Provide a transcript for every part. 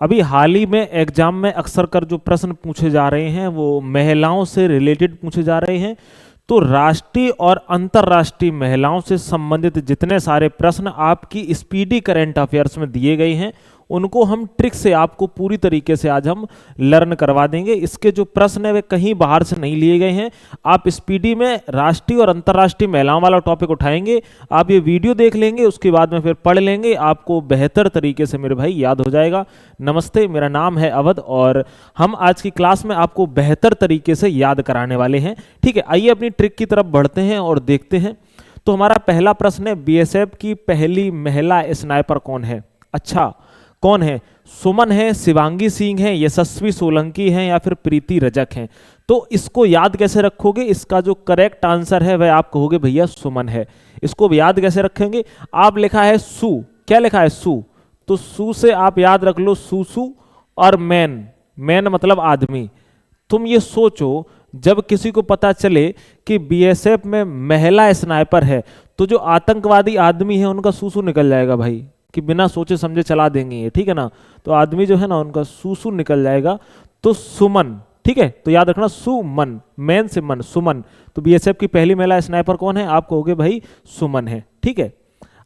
अभी हाल ही में एग्जाम में अक्सर कर जो प्रश्न पूछे जा रहे हैं वो महिलाओं से रिलेटेड पूछे जा रहे हैं। तो राष्ट्रीय और अंतर्राष्ट्रीय महिलाओं से संबंधित जितने सारे प्रश्न आपकी स्पीडी करंट अफेयर्स में दिए गए हैं उनको हम ट्रिक से आपको पूरी तरीके से आज हम लर्न करवा देंगे। इसके जो प्रश्न है वे कहीं बाहर से नहीं लिए गए हैं। आप स्पीडी में राष्ट्रीय और अंतर्राष्ट्रीय महिलाओं वाला टॉपिक उठाएंगे, आप ये वीडियो देख लेंगे, उसके बाद में फिर पढ़ लेंगे, आपको बेहतर तरीके से मेरे भाई याद हो जाएगा। नमस्ते, मेरा नाम है अवध और हम आज की क्लास में आपको बेहतर तरीके से याद कराने वाले हैं। ठीक है, आइए अपनी ट्रिक की तरफ बढ़ते हैं और देखते हैं। तो हमारा पहला प्रश्न है, बीएसएफ की पहली महिला स्नाइपर कौन है? अच्छा, कौन है? सुमन है, शिवांगी सिंह है, यशस्वी सोलंकी है या फिर प्रीति रजक है? तो इसको याद कैसे रखोगे? इसका जो करेक्ट आंसर है वह आप कहोगे भैया सुमन है। इसको याद कैसे रखेंगे? आप लिखा है सू, क्या लिखा है? सू, तो सू से आप याद रख लो सुसु और मैन, मैन मतलब आदमी। तुम ये सोचो, जब किसी को पता चले कि बीएसएफ में महिला स्नाइपर है तो जो आतंकवादी आदमी है उनका सूसू निकल जाएगा भाई, कि बिना सोचे समझे चला देंगे ये, ठीक है ना। तो आदमी जो है ना उनका सूसू निकल जाएगा। तो सुमन, ठीक है, तो याद रखना सुमन, मैन से मन, सुमन। तो बीएसएफ की पहली महिला स्नाइपर कौन है? आप कहोगे भाई सुमन है। ठीक है,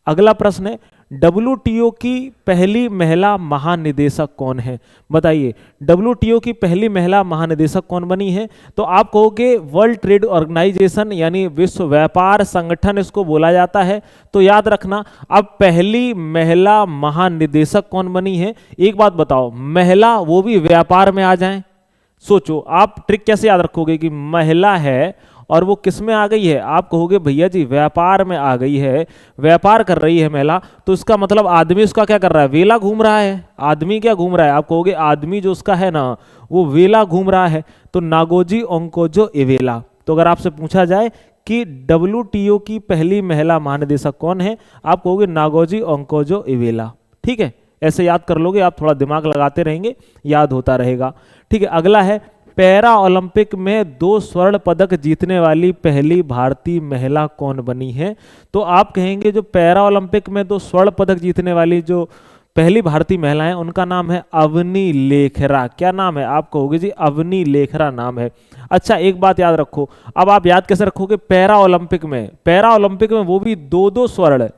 अगला प्रश्न है, डब्ल्यूटीओ की पहली महिला महानिदेशक कौन है? बताइए, डब्ल्यूटीओ की पहली महिला महानिदेशक कौन बनी है? तो आप कहोगे वर्ल्ड ट्रेड ऑर्गेनाइजेशन, यानी विश्व व्यापार संगठन इसको बोला जाता है। तो याद रखना, अब पहली महिला महानिदेशक कौन बनी है? एक बात बताओ, महिला वो भी व्यापार में आ जाए? सोचो, आप ट्रिक कैसे याद रखोगे कि महिला है और वो किस में आ गई है? आप कहोगे भैया जी व्यापार में आ गई है, व्यापार कर रही है महिला, तो इसका मतलब आदमी उसका क्या कर रहा है? वेला घूम रहा है। आदमी क्या घूम रहा है? आप कहोगे आदमी जो उसका है ना वो वेला घूम रहा है। तो नागोजी ओंकोजो इवेला। तो अगर आपसे पूछा जाए कि डब्ल्यूटीओ की पहली महिला महानिदेशक कौन है, आप कहोगे नागोजी ओंकोजो इवेला। ठीक है, ऐसे याद कर लोगे, आप थोड़ा दिमाग लगाते रहेंगे, याद होता रहेगा। ठीक है, अगला है, पैरा ओलंपिक में 2 स्वर्ण पदक जीतने वाली पहली भारतीय महिला कौन बनी है? तो आप कहेंगे जो पैरा ओलंपिक में 2 स्वर्ण पदक जीतने वाली जो पहली भारतीय महिला है उनका नाम है अवनी लेखरा। क्या नाम है? आप कहोगे जी अवनी लेखरा नाम है। अच्छा, एक बात याद रखो, अब आप याद कैसे रखोगे? पैरा ओलंपिक में, पैरा ओलंपिक में वो भी 2-2 स्वर्ण,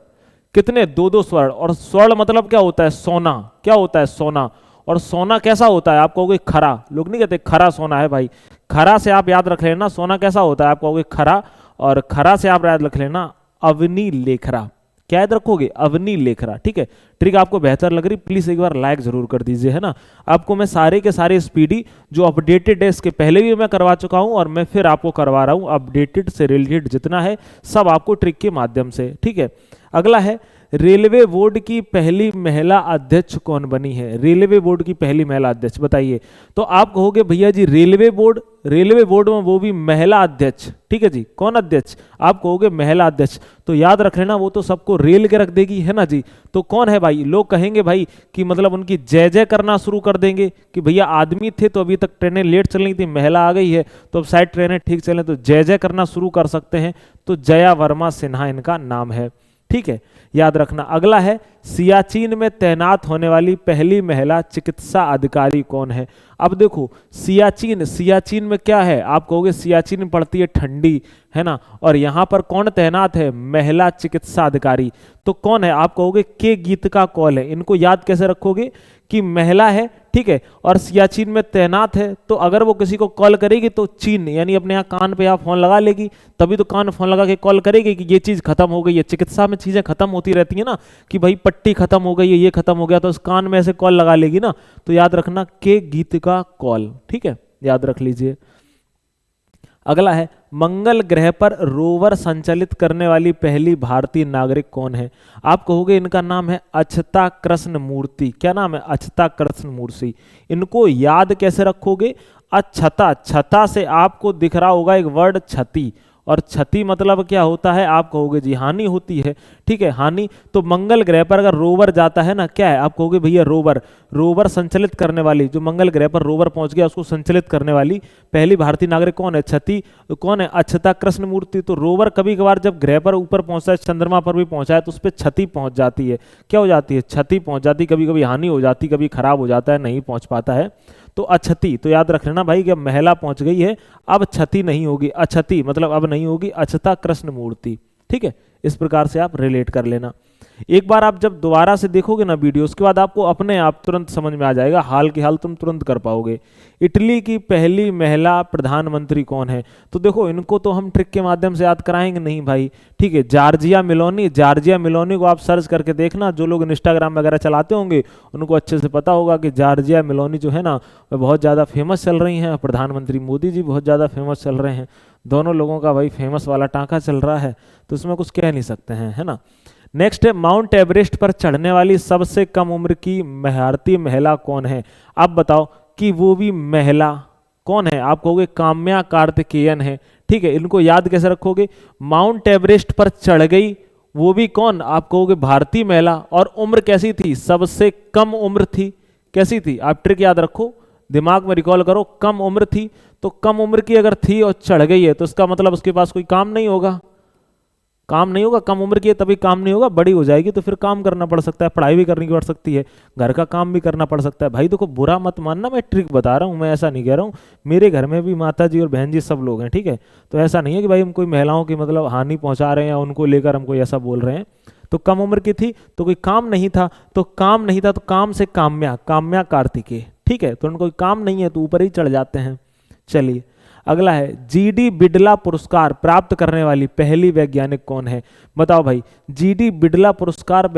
कितने? 2-2 स्वर्ण। और स्वर्ण मतलब क्या होता है? सोना। क्या होता है? सोना। और सोना कैसा होता है? आप कहोगे खरा। लोग नहीं कहते खरा सोना है भाई, खरा से आप याद रख लेना सोना कैसा होता है, आप कहोगे खरा। और खरा से आप याद रख लेना अवनी लेखरा। क्या याद रखोगे? अवनी लेखरा। ठीक है, ट्रिक आपको बेहतर लग रही, प्लीज एक बार लाइक जरूर कर दीजिए, है ना। आपको मैं सारे के सारे स्पीडी जो अपडेटेड है, इसके पहले भी मैं करवा चुका हूं और मैं फिर आपको करवा रहा हूं, अपडेटेड से रिलेटेड जितना है सब आपको ट्रिक के माध्यम से। ठीक है, अगला है, रेलवे बोर्ड की पहली महिला अध्यक्ष कौन बनी है? रेलवे बोर्ड की पहली महिला अध्यक्ष बताइए। तो आप कहोगे भैया जी रेलवे बोर्ड, रेलवे बोर्ड में वो भी महिला अध्यक्ष। ठीक है जी, कौन अध्यक्ष? आप कहोगे महिला अध्यक्ष। तो याद रख लेना, वो तो सबको रेल के रख देगी, है ना जी। तो कौन है भाई? लोग कहेंगे भाई कि मतलब उनकी जय जय करना शुरू कर देंगे कि भैया आदमी थे तो अभी तक ट्रेनें लेट चल रही थी, महिला आ गई है तो अब शायद ट्रेनें ठीक चलें, तो जय जय करना शुरू कर सकते हैं। तो जया वर्मा सिन्हा इनका नाम है। ठीक है, याद रखना। अगला है, सियाचिन में तैनात होने वाली पहली महिला चिकित्सा अधिकारी कौन है? अब देखो, सियाचिन, सियाचिन में क्या है? आप कहोगे सियाचिन में पड़ती है ठंडी, है ना। और यहां पर कौन तैनात है? महिला चिकित्सा अधिकारी। तो कौन है? आप कहोगे के गीतिका कौल है। इनको याद कैसे रखोगे कि महिला है, ठीक है, और सियाचिन में तैनात है, तो अगर वो किसी को कॉल करेगी तो चीन, यानी अपने यहाँ कान पे यहाँ फोन लगा लेगी, तभी तो कान फोन लगा के कॉल करेगी कि ये चीज खत्म हो गई है। चिकित्सा में चीजें खत्म होती रहती है ना, कि भाई पट्टी खत्म हो गई है, ये खत्म हो गया, तो उस कान में ऐसे कॉल लगा लेगी ना। तो याद रखना के गीतिका कॉल। ठीक है, याद रख लीजिए। अगला है, मंगल ग्रह पर रोवर संचालित करने वाली पहली भारतीय नागरिक कौन है? आप कहोगे इनका नाम है अक्षता कृष्ण मूर्ति। क्या नाम है? अक्षता कृष्ण मूर्ति। इनको याद कैसे रखोगे? अक्षता, छता से आपको दिख रहा होगा एक वर्ड छति, और क्षति मतलब क्या होता है, आप कहोगे जी हानि होती है। ठीक है, हानि। तो मंगल ग्रह पर अगर रोवर जाता है ना, क्या है, आप कहोगे भैया रोवर, रोवर संचालित करने वाली, जो मंगल ग्रह पर रोवर पहुंच गया उसको संचालित करने वाली पहली भारतीय नागरिक कौन है, क्षति। कौन है, अक्षता कृष्णमूर्ति। तो रोवर कभी कभार जब ग्रह पर ऊपर पहुंचता है, चंद्रमा पर भी पहुंचा है, तो उस पर क्षति पहुंच जाती है। क्या हो जाती है, क्षति पहुंच जाती, कभी कभी हानि हो जाती, कभी खराब हो जाता है, नहीं पहुंच पाता है, तो अक्षति। तो याद रख लेना भाई कि अब महिला पहुंच गई है, अब क्षति नहीं होगी, अक्षति मतलब अब नहीं होगी, अक्षता कृष्णमूर्ति। ठीक है, इस प्रकार से आप रिलेट कर लेना। एक बार आप जब दोबारा से देखोगे ना वीडियो, उसके बाद आपको अपने आप तुरंत समझ में आ जाएगा, हाल की हाल तुम तुरंत कर पाओगे। इटली की पहली महिला प्रधानमंत्री कौन है, तो देखो इनको तो हम ट्रिक के माध्यम से याद कराएंगे नहीं भाई। ठीक है, जॉर्जिया मेलोनी। जॉर्जिया मेलोनी को आप सर्च करके देखना, जो लोग इंस्टाग्राम वगैरह चलाते होंगे उनको अच्छे से पता होगा कि जॉर्जिया मेलोनी जो है ना, वह बहुत ज़्यादा फेमस चल रही हैं। प्रधानमंत्री मोदी जी बहुत ज़्यादा फेमस चल रहे हैं। दोनों लोगों का भाई फेमस वाला टाँका चल रहा है, तो इसमें कुछ कह नहीं सकते हैं, है ना। नेक्स्ट है, माउंट एवरेस्ट पर चढ़ने वाली सबसे कम उम्र की भारतीय महिला कौन है। आप बताओ कि वो भी महिला कौन है, आप कहोगे काम्या कार्तिकेयन है। ठीक है, इनको याद कैसे रखोगे, माउंट एवरेस्ट पर चढ़ गई वो भी कौन, आप कहोगे भारतीय महिला, और उम्र कैसी थी, सबसे कम उम्र थी। कैसी थी, आप ट्रिक याद रखो, दिमाग में रिकॉल करो, कम उम्र थी। तो कम उम्र की अगर थी और चढ़ गई है, तो इसका मतलब उसके पास कोई काम नहीं होगा, काम नहीं होगा। कम उम्र की है तभी काम नहीं होगा, बड़ी हो जाएगी तो फिर काम करना पड़ सकता है, पढ़ाई भी करनी पड़ सकती है, घर का काम भी करना पड़ सकता है। भाई देखो बुरा मत मानना, मैं ट्रिक बता रहा हूँ, मैं ऐसा नहीं कह रहा हूँ। मेरे घर में भी माता जी और बहन जी सब लोग हैं, ठीक है। तो ऐसा नहीं है कि भाई हम कोई महिलाओं की मतलब हानि पहुंचा रहे हैं या उनको लेकर हम कोई ऐसा बोल रहे हैं। तो कम उम्र की थी तो कोई काम नहीं था, तो काम नहीं था तो काम से काम्या, काम्या कार्तिकेय। ठीक है, तो उनको कोई काम नहीं है तो ऊपर ही चढ़ जाते हैं। चलिए अगला है, जीडी बिड़ला पुरस्कार प्राप्त करने वाली पहली वैज्ञानिक कौन है। बताओ भाई, जीडी बिड़ला पुरस्कार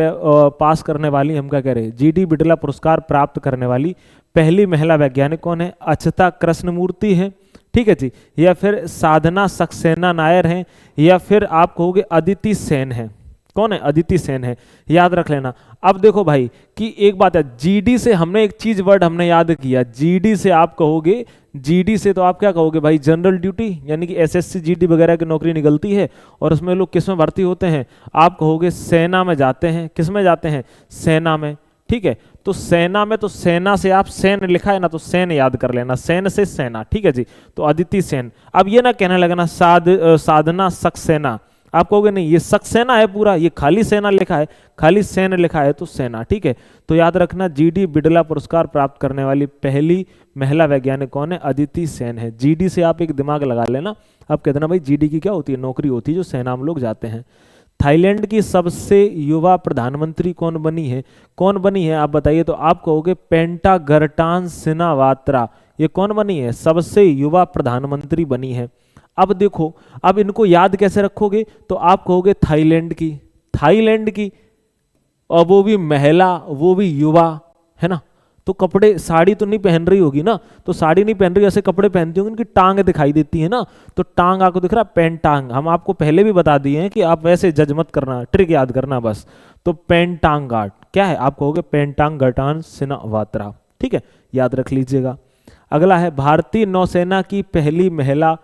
पास करने वाली, हम क्या कह रहे हैं, जीडी बिड़ला पुरस्कार प्राप्त करने वाली पहली महिला वैज्ञानिक कौन है, अक्षता कृष्णमूर्ति है। ठीक है जी, या फिर साधना सक्सेना नायर है, या फिर आप कहोगे अदिति सेन है। कौन है, अदिति सेन है, याद रख लेना। अब देखो भाई कि एक बात है, जीडी से हमने एक चीज वर्ड हमने याद किया, जीडी से आप कहोगे, जीडी से तो आप क्या कहोगे भाई, जनरल ड्यूटी, यानी कि एसएससी जीडी वगैरह की नौकरी निकलती है और उसमें लोग किस में भर्ती होते हैं, आप कहोगे सेना में जाते हैं। किस में जाते हैं, सेना में। ठीक है, तो सेना में, तो सेना से आप सेन लिखा है ना, तो सेन याद कर लेना, सेन से सेना। ठीक है जी, तो अदिति सेन। अब ये ना कहने लगना साधना सक्सेना, आप कहोगे नहीं ये सक्सेना है पूरा, ये खाली सेना लिखा है, खाली सेन लिखा है तो सेना। ठीक है, तो याद रखना जीडी बिड़ला पुरस्कार प्राप्त करने वाली पहली महिला वैज्ञानिक कौन है, अदिति सेन है। जीडी से आप एक दिमाग लगा लेना, आप कहते ना भाई जीडी की क्या होती है, नौकरी होती है जो सेना में लोग जाते हैं। थाईलैंड की सबसे युवा प्रधानमंत्री कौन बनी है, कौन बनी है आप बताइए, तो आप कहोगे पेंटागरटान सिनावात्रा। ये कौन बनी है, सबसे युवा प्रधानमंत्री बनी है। अब देखो, अब इनको याद कैसे रखोगे, तो आप कहोगे थाईलैंड की, थाईलैंड की, और वो भी महिला, वो भी युवा, है ना। तो कपड़े, साड़ी तो नहीं पहन रही होगी ना, तो साड़ी नहीं पहन रही, ऐसे कपड़े पहनती होंगी, उनकी टांग दिखाई देती है ना, तो टांग आपको दिख रहा है, पेंटांग। हम आपको पहले भी बता दिए हैं कि आप वैसे जज मत करना, ट्रिक याद करना बस। तो पेंटांगाट क्या है, आप कहोगे पेंटांगटान सिनावात्रा। ठीक है, याद रख लीजिएगा। अगला है, भारतीय नौसेना की पहली महिला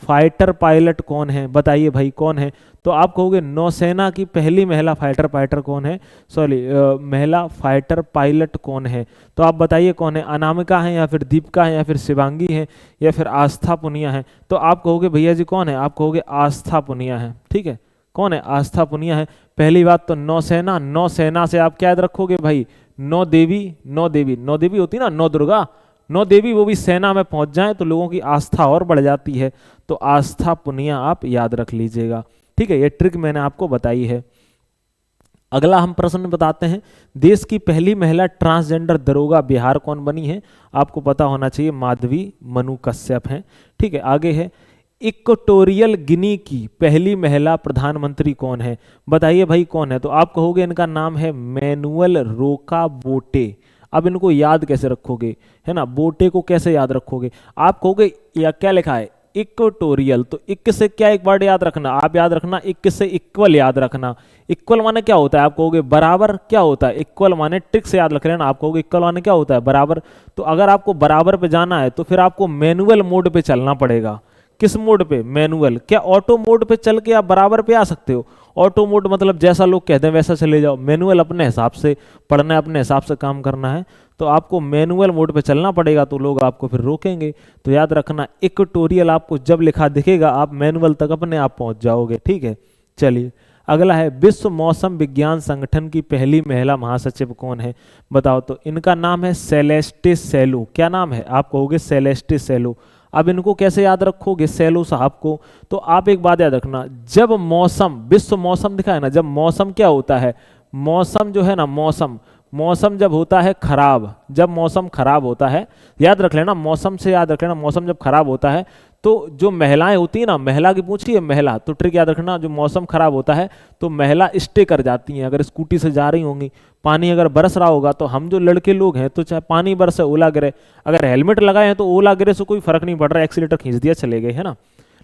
फाइटर पायलट कौन है, बताइए भाई कौन है। तो आप कहोगे नौसेना की पहली महिला फाइटर कौन है, सॉरी महिला फाइटर पायलट कौन है, तो आप बताइए कौन है, अनामिका है, या फिर दीपिका है, या फिर शिवांगी है, या फिर आस्था पुनिया है। तो आप कहोगे भैया जी कौन है, आप कहोगे आस्था पुनिया है। ठीक है, कौन है, आस्था पुनिया है। पहली बात तो नौसेना, नौसेना से आप क्या याद रखोगे भाई, नौ देवी, नौ देवी, नौ देवी होती ना, नौ दुर्गा, नौ देवी, वो भी सेना में पहुंच जाए तो लोगों की आस्था और बढ़ जाती है, तो आस्था पुनिया आप याद रख लीजिएगा। ठीक है, ये ट्रिक मैंने आपको बताई है। अगला हम प्रश्न बताते हैं, देश की पहली महिला ट्रांसजेंडर दरोगा बिहार कौन बनी है, आपको पता होना चाहिए, माधवी मनु कश्यप हैं। ठीक है, आगे है, इक्वेटोरियल गिनी की पहली महिला प्रधानमंत्री कौन है, बताइए भाई कौन है। तो आप कहोगे इनका नाम है मैनुअल रोका बोटे। अब इनको याद कैसे रखोगे, है ना, बोटे को कैसे याद रखोगे, आप कहोगे या क्या लिखा है, इक्वेटोरियल, तो इक्क से क्या एक वर्ड याद रखना, आप याद रखना इक्क से इक्वल याद रखना। इक्वल माने क्या होता है, आप कहोगे बराबर, क्या होता है, इक्वल माने ट्रिक से याद रख लेना, आप कहोगे इक्वल माने क्या होता है, बराबर। तो अगर आपको बराबर पे जाना है तो फिर आपको मैनुअल मोड पे चलना पड़ेगा। किस मोड पे? मैनुअल। क्या ऑटो मोड पे चल के आप बराबर पे आ सकते हो? ऑटो मोड मतलब जैसा लोग कहते हैं वैसा चले जाओ, मैनुअल अपने हिसाब से पढ़ना है, अपने हिसाब से काम करना है, तो आपको मैनुअल मोड पे चलना पड़ेगा, तो लोग आपको फिर रोकेंगे। तो याद रखना, इक्वेटोरियल आपको जब लिखा दिखेगा आप मैनुअल तक अपने आप पहुंच जाओगे, ठीक है। चलिए अगला है, विश्व मौसम विज्ञान संगठन की पहली महिला महासचिव कौन है? बताओ। तो इनका नाम है सेलेस्टे सेलो। क्या नाम है? आप कहोगे सेलेस्टे सेलो। अब इनको कैसे याद रखोगे सेलो साहब को? तो आप एक बात याद रखना, जब मौसम, विश्व मौसम दिखा है ना, जब मौसम क्या होता है, मौसम जो है ना, मौसम जब होता है खराब, जब मौसम खराब होता है, याद रख लेना, मौसम से याद रख लेना, मौसम जब खराब होता है तो जो महिलाएं होती है ना, महिला की पूछिए महिला, तो ट्रिक याद रखना, जो मौसम खराब होता है तो महिला स्टे कर जाती हैं। अगर स्कूटी से जा रही होंगी, पानी अगर बरस रहा होगा, तो हम जो लड़के लोग हैं तो चाहे पानी बरसे ओला गिरे, अगर हेलमेट लगाए हैं तो ओला गिरे से कोई फर्क नहीं पड़ रहा, एक्सीलेटर खींच दिया चले गए, है ना।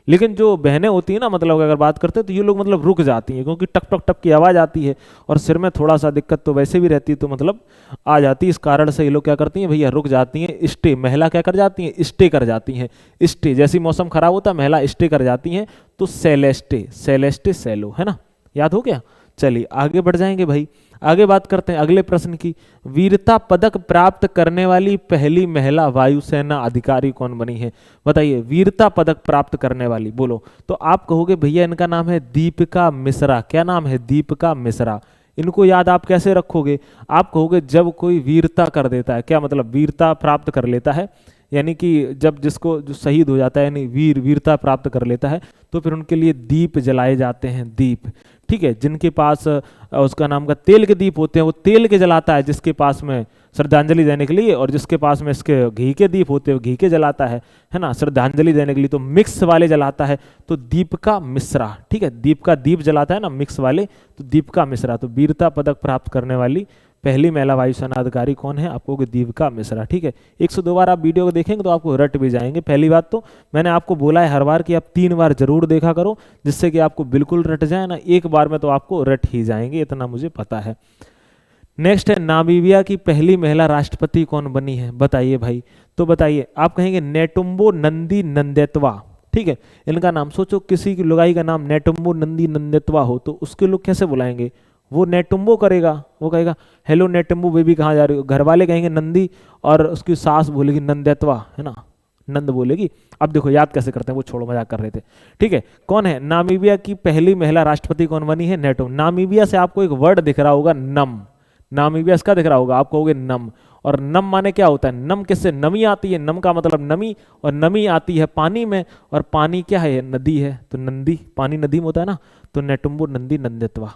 लेकिन जो बहनें होती हैं ना, मतलब अगर बात करते हैं तो ये लोग मतलब रुक जाती हैं, क्योंकि टक टक टक की आवाज़ आती है और सिर में थोड़ा सा दिक्कत तो वैसे भी रहती है, तो मतलब आ जाती है। इस कारण से ये लोग क्या करती हैं भैया, रुक जाती हैं, स्टे। महिला क्या कर जाती हैं? स्टे कर जाती हैं। स्टे, जैसे मौसम खराब होता है महिला स्टे कर जाती हैं, तो सेलेस्टे, सेलेस्टे सेलो, है ना। याद हो गया? चलिए आगे बढ़ जाएंगे भाई, आगे बात करते हैं अगले प्रश्न की। वीरता पदक प्राप्त करने वाली पहली महिला वायुसेना अधिकारी कौन बनी है? बताइए, वीरता पदक प्राप्त करने वाली, बोलो। तो आप कहोगे भैया इनका नाम है दीपिका मिश्रा। क्या नाम है? दीपिका मिश्रा। इनको याद आप कैसे रखोगे? आप कहोगे जब कोई वीरता कर देता है, क्या मतलब वीरता प्राप्त कर लेता है, यानी कि जब जिसको जो शहीद हो जाता है, यानी वीरता प्राप्त कर लेता है, तो फिर उनके लिए दीप जलाए जाते हैं, दीप, ठीक है। जिनके पास उसका नाम का तेल के दीप होते हैं, वो तेल के जलाता है, जिसके पास में श्रद्धांजलि देने के लिए, और जिसके पास में इसके घी के दीप होते हैं वो घी के जलाता है ना, श्रद्धांजलि देने के लिए तो मिक्स वाले जलाता है, तो दीपिका मिश्रा, ठीक है। दीप का दीप जलाता है ना मिक्स वाले, तो दीपिका मिश्रा। तो वीरता पदक प्राप्त करने वाली पहली महिला वायुसेना अधिकारी कौन है? आपको दीपिका मिश्रा, ठीक है। 102 बार आप वीडियो को देखेंगे तो आपको रट भी जाएंगे। पहली बात तो मैंने आपको बोला है हर बार कि आप 3 बार जरूर देखा करो, जिससे कि आपको बिल्कुल रट जाए ना, एक बार में तो आपको रट ही जाएंगे, इतना मुझे पता है। नेक्स्ट है, नामीबिया की पहली महिला राष्ट्रपति कौन बनी है? बताइए भाई। तो बताइए, आप कहेंगे नेटुम्बो नंदी नंदेतवा, ठीक है। इनका नाम सोचो, किसी की लुगाई का नाम नेटुम्बो नंदी नंदेतवा हो तो उसके लोग कैसे बुलाएंगे? वो नेटुम्बो करेगा, वो कहेगा हेलो नेटुम्बो बेबी कहाँ जा रही हो, घर वाले कहेंगे नंदी और उसकी सास बोलेगी नंदेतवा, है ना, नंद बोलेगी। अब देखो याद कैसे करते हैं, वो छोड़ो मजाक कर रहे थे, ठीक है। कौन है नामीबिया की पहली महिला राष्ट्रपति कौन बनी है? नामीबिया से आपको एक वर्ड दिख रहा होगा, नम। नामीबिया इसका दिख रहा होगा, आप कहोगे नम। और नम माने क्या होता है? नम किससे? नमी आती है, नम का मतलब नमी, और नमी आती है पानी में, और पानी क्या है? नदी है, तो नंदी, पानी नदी में होता है ना, तो नेटुम्बो नंदी नंदित्वा,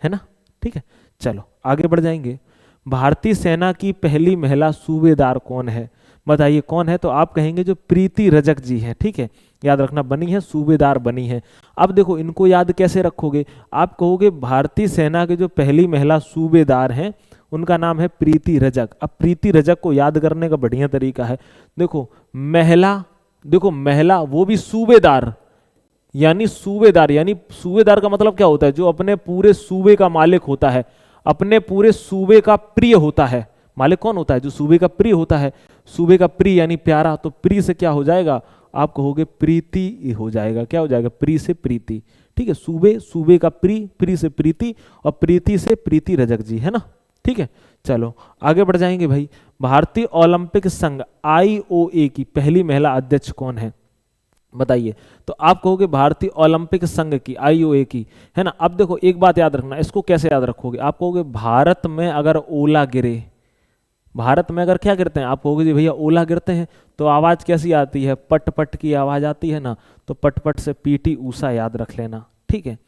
है ना, ठीक है। चलो आगे बढ़ जाएंगे। भारतीय सेना की पहली महिला सूबेदार कौन है? बताइए कौन है? तो आप कहेंगे जो प्रीति रजक जी हैं, ठीक है। याद रखना, बनी है, सूबेदार बनी है। अब देखो इनको याद कैसे रखोगे? आप कहोगे भारतीय सेना के जो पहली महिला सूबेदार हैं उनका नाम है प्रीति रजक। अब प्रीति रजक को याद करने का बढ़िया तरीका है, देखो महिला, देखो महिला वो भी सूबेदार, यानी सूबेदार का मतलब क्या होता है? जो अपने पूरे सूबे का मालिक होता है, अपने पूरे सूबे का प्रिय होता है। मालिक कौन होता है? जो सूबे का प्रिय होता है, सूबे का प्रिय यानी प्यारा, तो प्रिय से क्या हो जाएगा? आप कहोगे प्रीति हो जाएगा। क्या हो जाएगा? प्रिय से प्रीति, ठीक है। सूबे का प्रिय, प्रिय से प्रीति, और प्रीति से प्रीति रजक जी, है ना, ठीक है। चलो आगे बढ़ जाएंगे भाई। भारतीय ओलंपिक संघ IOA की पहली महिला अध्यक्ष कौन है? बताइए। तो आप कहोगे भारतीय ओलंपिक संघ की, IOA की, है ना। अब देखो एक बात याद रखना, इसको कैसे याद रखोगे? आप कहोगे भारत में अगर ओला गिरे, भारत में अगर क्या गिरते हैं, आप कहोगे जी भैया ओला गिरते हैं, तो आवाज कैसी आती है? पट पट की आवाज आती है ना, तो पट पट से PT ऊषा याद रख लेना, ठीक है।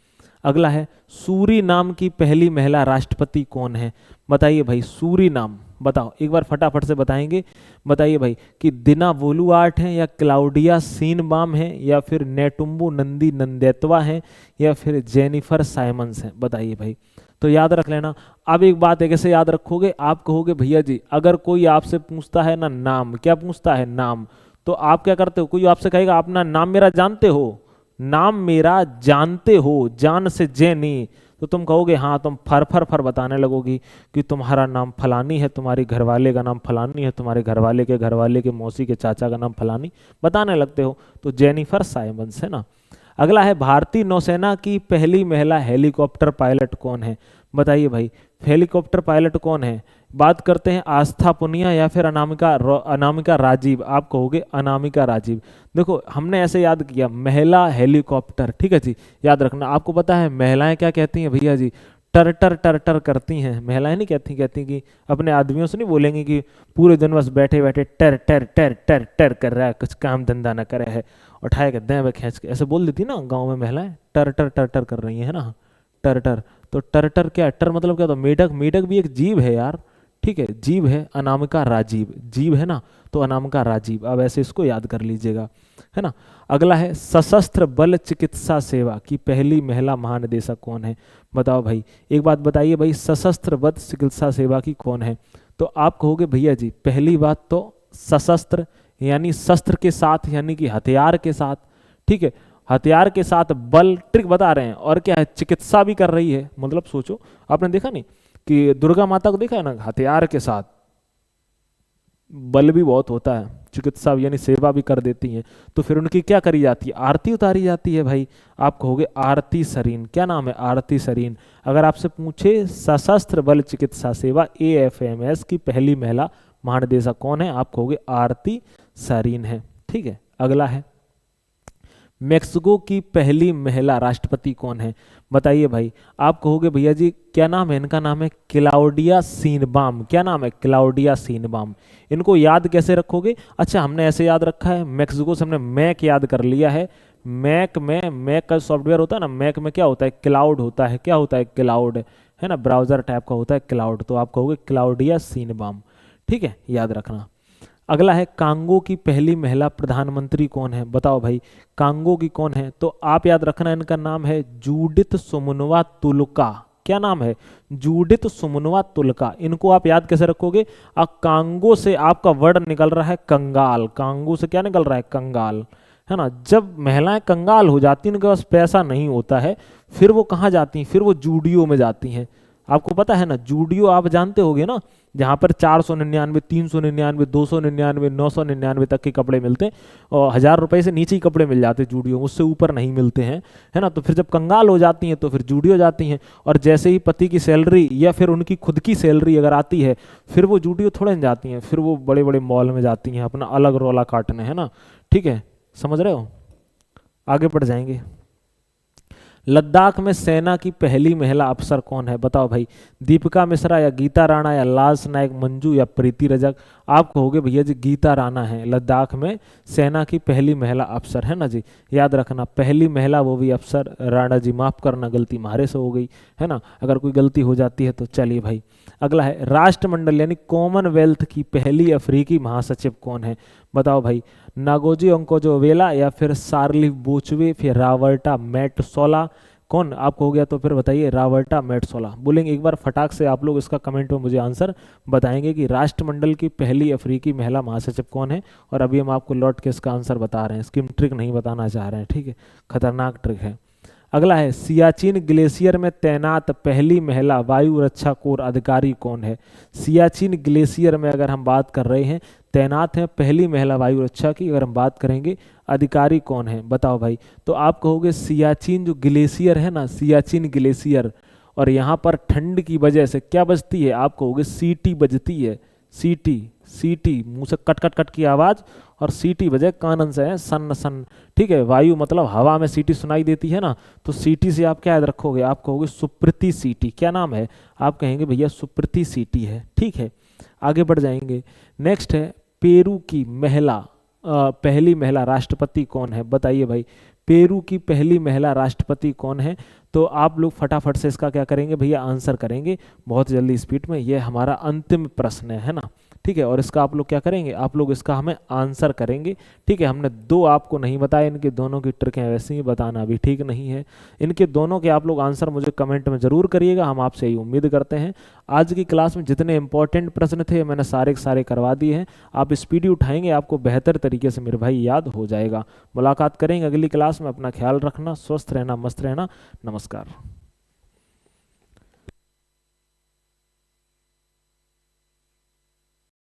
अगला है, सूरीनाम की पहली महिला राष्ट्रपति कौन है? बताइए भाई, सूरीनाम, बताओ एक बार फटाफट से बताएंगे। बताइए भाई कि दिना वोलुआर्ट है, या क्लाउडिया सीनबाम है, या फिर नेटुम्बो नंदी नंदेतवा है, या फिर जेनिफर साइमंस है? बताइए भाई। तो याद रख लेना। अब एक बात है, कैसे याद रखोगे? आप कहोगे भैया जी अगर कोई आपसे पूछता है ना नाम, क्या पूछता है? नाम, तो आप क्या करते हो? कोई आपसे कहेगा अपना नाम मेरा जानते हो, नाम मेरा जानते हो, जान से जैनी, तो तुम कहोगे हाँ, तुम फर फर फर बताने लगोगी कि तुम्हारा नाम फलानी है, तुम्हारी घरवाले का नाम फलानी है, तुम्हारे घरवाले के मौसी के चाचा का नाम फलानी, बताने लगते हो। तो जेनिफर साइमंस है ना। अगला है भारतीय नौसेना की पहली महिला हेलीकॉप्टर पायलट कौन है? बताइए भाई, हेलीकॉप्टर पायलट कौन है? बात करते हैं आस्था पुनिया या फिर अनामिका राजीव। आप कहोगे अनामिका राजीव। देखो हमने ऐसे याद किया, महिला हेलीकॉप्टर, ठीक है जी, याद रखना। आपको पता है महिलाएं क्या कहती हैं भैया जी? टर टर टर टर करती हैं। महिलाएं नहीं कहती कि अपने आदमियों से नहीं बोलेंगी कि पूरे दिन बस बैठे बैठे टर टर टर टर टर कर रहा है, कुछ काम धंधा ना करे है, उठाए के दें खींच के, ऐसे बोल देती ना गाँव में महिलाएं, टर टर टर टर कर रही है ना, टर टर। तो टर टर क्या, टर मतलब क्या? तो मेढक, मेढक भी एक जीव है यार, ठीक है, जीव है। अनामिका राजीव, जीव है ना, तो अनामिका राजीव। अब ऐसे इसको याद कर लीजिएगा, है ना। अगला है सशस्त्र बल चिकित्सा सेवा की पहली महिला महानिदेशक कौन है? बताओ भाई, एक बात बताइए भाई, सशस्त्र बल चिकित्सा सेवा की कौन है? तो आप कहोगे भैया जी पहली बात तो सशस्त्र यानी शस्त्र के साथ, यानी कि हथियार के साथ, ठीक है, हथियार के साथ बल, ट्रिक बता रहे हैं, और क्या है, चिकित्सा भी कर रही है। मतलब सोचो, आपने देखा नहीं कि दुर्गा माता को देखा है ना, हथियार के साथ बल भी बहुत होता है, चिकित्सा यानी सेवा भी कर देती हैं। तो फिर उनकी क्या करी जाती है? आरती उतारी जाती है भाई। आप कहोगे आरती सरीन। क्या नाम है? आरती सरीन। अगर आपसे पूछे सशस्त्र बल चिकित्सा सेवा AFMS की पहली महिला महानिदेशक कौन है? आप कहोगे आरती सरीन है, ठीक है। अगला है मेक्सिको की पहली महिला राष्ट्रपति कौन है? बताइए भाई। आप कहोगे भैया जी क्या नाम है? इनका नाम है क्लाउडिया सीनबाम। क्या नाम है? क्लाउडिया सीनबाम। इनको याद कैसे रखोगे? अच्छा, हमने ऐसे याद रखा है, मेक्सिको से हमने मैक याद कर लिया है। मैक में, मैक का सॉफ्टवेयर होता है ना, मैक में क्या होता है? क्लाउड होता है। क्या होता है? क्लाउड, है ना, ब्राउजर टाइप का होता है क्लाउड। तो आप कहोगे क्लाउडिया सीनबाम, ठीक है, याद रखना। अगला है कांगो की पहली महिला प्रधानमंत्री कौन है? बताओ भाई, कांगो की कौन है? तो आप याद रखना, इनका नाम है जूडिथ सुमनवा तुलका। क्या नाम है? जूडिथ सुमनवा तुलका। इनको आप याद कैसे रखोगे? कांगो से आपका वर्ड निकल रहा है कंगाल। कांगो से क्या निकल रहा है? कंगाल, है ना। जब महिलाएं कंगाल हो जाती हैं, उनके पास पैसा नहीं होता है, फिर वो कहाँ जाती हैं? फिर वो जूडियो में जाती हैं। आपको पता है ना, जूडियो आप जानते होगे ना, जहाँ पर 499, 399, 299, 999 तक के कपड़े मिलते हैं, और 1000 रुपये से नीचे ही कपड़े मिल जाते हैं जूडियो, उससे ऊपर नहीं मिलते हैं, है ना। तो फिर जब कंगाल हो जाती हैं तो फिर जूडियो जाती हैं, और जैसे ही पति की सैलरी या फिर उनकी खुद की सैलरी अगर आती है, फिर वो जूडियो थोड़े न जाती हैं, फिर वो बड़े बड़े मॉल में जाती हैं अपना अलग रोला काटने, है ना, ठीक है, समझ रहे हो। आगे बढ़ जाएंगे। लद्दाख में सेना की पहली महिला अफसर कौन है? बताओ भाई, दीपिका मिश्रा या गीता राणा या लांस नायक मंजू या प्रीति रजक। आप कहोगे भैया जी गीता राणा है लद्दाख में सेना की पहली महिला अफसर, है ना जी, याद रखना, पहली महिला वो भी अफसर। राणा जी माफ करना, गलती मारे से हो गई, है ना, अगर कोई गलती हो जाती है तो चलिए भाई। अगला है राष्ट्रमंडल यानी कॉमनवेल्थ की पहली अफ्रीकी महासचिव कौन है? बताओ भाई, नागोजी ओंकोजोवेला या फिर सार्ली बोचवे, फिर रावर्टा मेटसोला, कौन? आपको हो गया तो फिर बताइए रावर्टा मेटसोला। बोलेंगे एक बार फटाक से आप लोग इसका कमेंट में मुझे आंसर बताएंगे कि राष्ट्रमंडल की पहली अफ्रीकी महिला महासचिव कौन है। और अभी हम आपको लौट के इसका आंसर बता रहे हैं, इसकी ट्रिक नहीं बताना चाह रहे हैं, ठीक है, खतरनाक ट्रिक है। अगला है सियाचिन ग्लेशियर में तैनात पहली महिला वायु रक्षा कोर अधिकारी कौन है? सियाचिन ग्लेशियर में अगर हम बात कर रहे हैं, तैनात है पहली महिला वायु रक्षा की, अगर हम बात करेंगे अधिकारी कौन है? बताओ भाई। तो आप कहोगे सियाचिन जो ग्लेशियर है ना, सियाचिन ग्लेशियर, और यहाँ पर ठंड की वजह से क्या बजती है? आप कहोगे सीटी बजती है, सीटी, सीटी, मुंह से कट कट कट की आवाज, और सीटी बजे कानन से है सन सन, ठीक है, वायु मतलब हवा में सीटी सुनाई देती है ना, तो सीटी से आप क्या याद रखोगे? आप कहोगे सुप्रीति सीटी। क्या नाम है? आप कहेंगे भैया सुप्रीति सीटी है, ठीक है। आगे बढ़ जाएंगे। नेक्स्ट है पेरू की पहली महिला राष्ट्रपति कौन है? बताइए भाई, पेरू की पहली महिला राष्ट्रपति कौन है? तो आप लोग फटाफट से इसका क्या करेंगे भैया? आंसर करेंगे बहुत जल्दी स्पीड में। ये हमारा अंतिम प्रश्न है ना, ठीक है, और इसका आप लोग क्या करेंगे? आप लोग इसका हमें आंसर करेंगे, ठीक है। हमने दो आपको नहीं बताए, इनके दोनों की ट्रिक है, वैसे ही बताना अभी ठीक नहीं है। इनके दोनों के आप लोग आंसर मुझे कमेंट में जरूर करिएगा, हम आपसे यही उम्मीद करते हैं। आज की क्लास में जितने इंपॉर्टेंट प्रश्न थे मैंने सारे के सारे करवा दिए हैं। आप स्पीडी उठाएंगे, आपको बेहतर तरीके से मेरे भाई याद हो जाएगा। मुलाकात करेंगे अगली क्लास में। अपना ख्याल रखना, स्वस्थ रहना, मस्त रहना। नमस्कार।